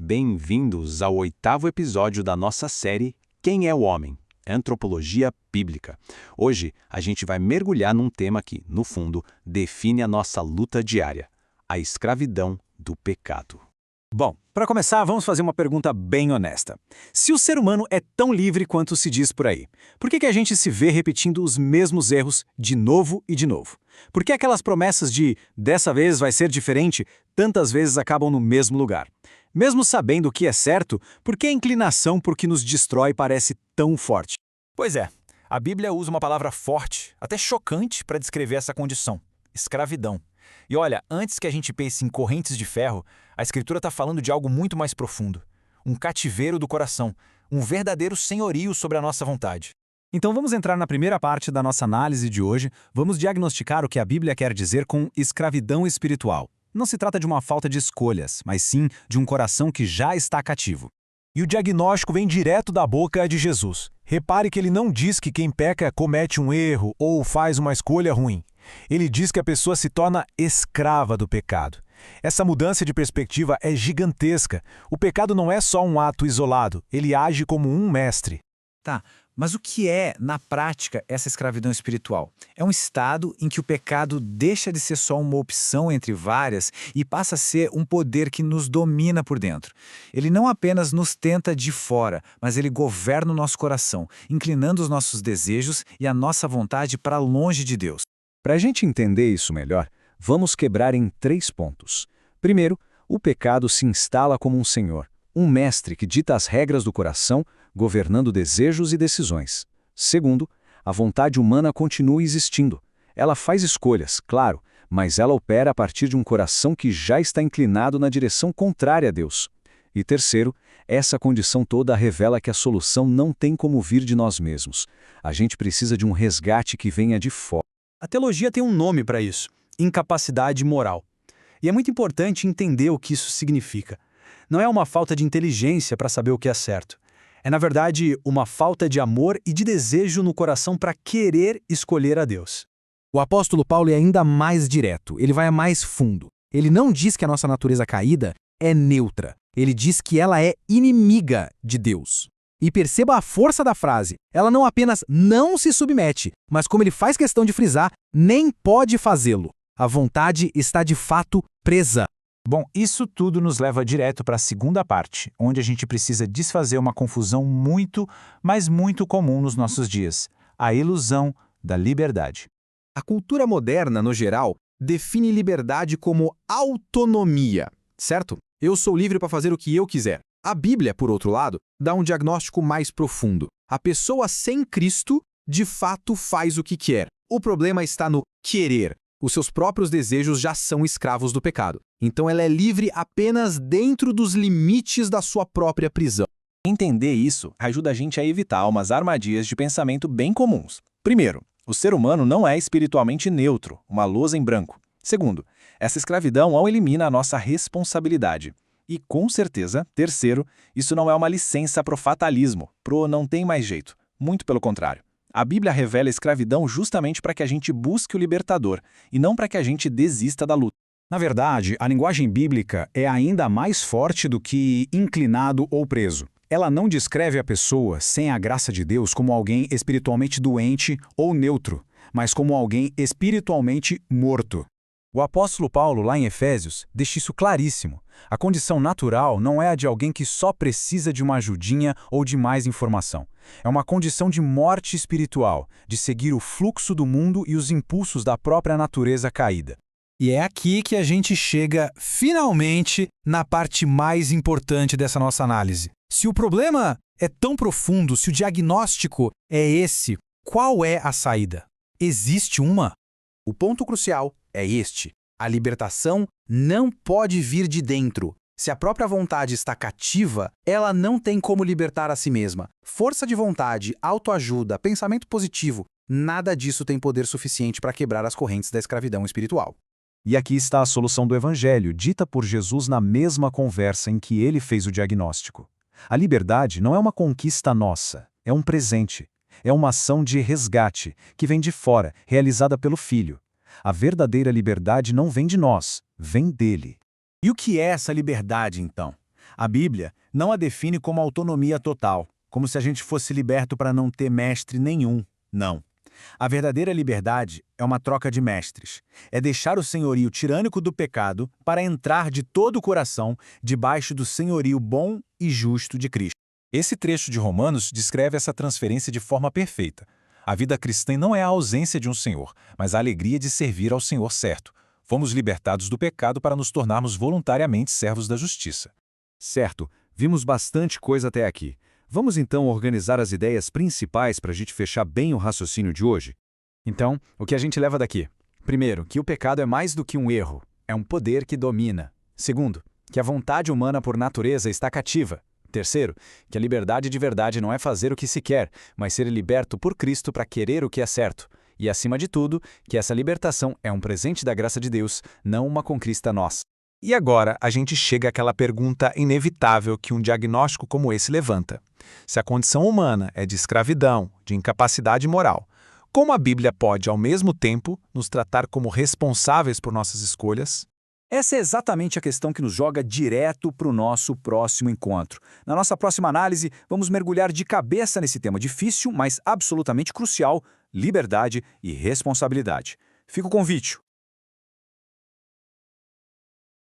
Bem-vindos ao 8º episódio da nossa série Quem é o Homem? Antropologia Bíblica. Hoje, a gente vai mergulhar num tema que, no fundo, define a nossa luta diária: a escravidão do pecado. Bom, para começar, vamos fazer uma pergunta bem honesta. Se o ser humano é tão livre quanto se diz por aí, por que a gente se vê repetindo os mesmos erros de novo e de novo? Por que aquelas promessas de "dessa vez vai ser diferente" tantas vezes acabam no mesmo lugar? Mesmo sabendo o que é certo, por que a inclinação por que nos destrói parece tão forte? Pois é, a Bíblia usa uma palavra forte, até chocante, para descrever essa condição: escravidão. E olha, antes que a gente pense em correntes de ferro, a Escritura está falando de algo muito mais profundo. Um cativeiro do coração, um verdadeiro senhorio sobre a nossa vontade. Então vamos entrar na primeira parte da nossa análise de hoje. Vamos diagnosticar o que a Bíblia quer dizer com escravidão espiritual. Não se trata de uma falta de escolhas, mas sim de um coração que já está cativo. E o diagnóstico vem direto da boca de Jesus. Repare que ele não diz que quem peca comete um erro ou faz uma escolha ruim. Ele diz que a pessoa se torna escrava do pecado. Essa mudança de perspectiva é gigantesca. O pecado não é só um ato isolado, ele age como um mestre. Tá, mas o que é, na prática, essa escravidão espiritual? É um estado em que o pecado deixa de ser só uma opção entre várias e passa a ser um poder que nos domina por dentro. Ele não apenas nos tenta de fora, mas ele governa o nosso coração, inclinando os nossos desejos e a nossa vontade para longe de Deus. Para a gente entender isso melhor, vamos quebrar em 3 pontos. Primeiro, o pecado se instala como um senhor, um mestre que dita as regras do coração, governando desejos e decisões. Segundo, a vontade humana continua existindo. Ela faz escolhas, claro, mas ela opera a partir de um coração que já está inclinado na direção contrária a Deus. E terceiro, essa condição toda revela que a solução não tem como vir de nós mesmos. A gente precisa de um resgate que venha de fora. A teologia tem um nome para isso: incapacidade moral. E é muito importante entender o que isso significa. Não é uma falta de inteligência para saber o que é certo. É, na verdade, uma falta de amor e de desejo no coração para querer escolher a Deus. O apóstolo Paulo é ainda mais direto, ele vai a mais fundo. Ele não diz que a nossa natureza caída é neutra. Ele diz que ela é inimiga de Deus. E perceba a força da frase. Ela não apenas não se submete, mas como ele faz questão de frisar, nem pode fazê-lo. A vontade está de fato presa. Bom, isso tudo nos leva direto para a segunda parte, onde a gente precisa desfazer uma confusão muito, mas muito comum nos nossos dias: a ilusão da liberdade. A cultura moderna, no geral, define liberdade como autonomia, certo? Eu sou livre para fazer o que eu quiser. A Bíblia, por outro lado, dá um diagnóstico mais profundo. A pessoa sem Cristo, de fato, faz o que quer. O problema está no querer. Os seus próprios desejos já são escravos do pecado. Então ela é livre apenas dentro dos limites da sua própria prisão. Entender isso ajuda a gente a evitar umas armadilhas de pensamento bem comuns. Primeiro, o ser humano não é espiritualmente neutro, uma lousa em branco. Segundo, essa escravidão não elimina a nossa responsabilidade. E, com certeza, terceiro, isso não é uma licença pro fatalismo, pro não tem mais jeito. Muito pelo contrário. A Bíblia revela a escravidão justamente para que a gente busque o libertador, e não para que a gente desista da luta. Na verdade, a linguagem bíblica é ainda mais forte do que inclinado ou preso. Ela não descreve a pessoa sem a graça de Deus como alguém espiritualmente doente ou neutro, mas como alguém espiritualmente morto. O apóstolo Paulo, lá em Efésios, deixa isso claríssimo. A condição natural não é a de alguém que só precisa de uma ajudinha ou de mais informação. É uma condição de morte espiritual, de seguir o fluxo do mundo e os impulsos da própria natureza caída. E é aqui que a gente chega, finalmente, na parte mais importante dessa nossa análise. Se o problema é tão profundo, se o diagnóstico é esse, qual é a saída? Existe uma? O ponto crucial é este: a libertação não pode vir de dentro. Se a própria vontade está cativa, ela não tem como libertar a si mesma. Força de vontade, autoajuda, pensamento positivo, nada disso tem poder suficiente para quebrar as correntes da escravidão espiritual. E aqui está a solução do Evangelho, dita por Jesus na mesma conversa em que ele fez o diagnóstico. A liberdade não é uma conquista nossa, é um presente. É uma ação de resgate, que vem de fora, realizada pelo Filho. A verdadeira liberdade não vem de nós, vem dele. E o que é essa liberdade, então? A Bíblia não a define como autonomia total, como se a gente fosse liberto para não ter mestre nenhum. Não. A verdadeira liberdade é uma troca de mestres. É deixar o senhorio tirânico do pecado para entrar de todo o coração debaixo do senhorio bom e justo de Cristo. Esse trecho de Romanos descreve essa transferência de forma perfeita. A vida cristã não é a ausência de um Senhor, mas a alegria de servir ao Senhor certo. Fomos libertados do pecado para nos tornarmos voluntariamente servos da justiça. Certo, vimos bastante coisa até aqui. Vamos então organizar as ideias principais para a gente fechar bem o raciocínio de hoje? Então, o que a gente leva daqui? Primeiro, que o pecado é mais do que um erro, é um poder que domina. Segundo, que a vontade humana por natureza está cativa. Terceiro, que a liberdade de verdade não é fazer o que se quer, mas ser liberto por Cristo para querer o que é certo. E, acima de tudo, que essa libertação é um presente da graça de Deus, não uma conquista nossa. E agora a gente chega àquela pergunta inevitável que um diagnóstico como esse levanta. Se a condição humana é de escravidão, de incapacidade moral, como a Bíblia pode, ao mesmo tempo, nos tratar como responsáveis por nossas escolhas? Essa é exatamente a questão que nos joga direto para o nosso próximo encontro. Na nossa próxima análise, vamos mergulhar de cabeça nesse tema difícil, mas absolutamente crucial: liberdade e responsabilidade. Fica o convite.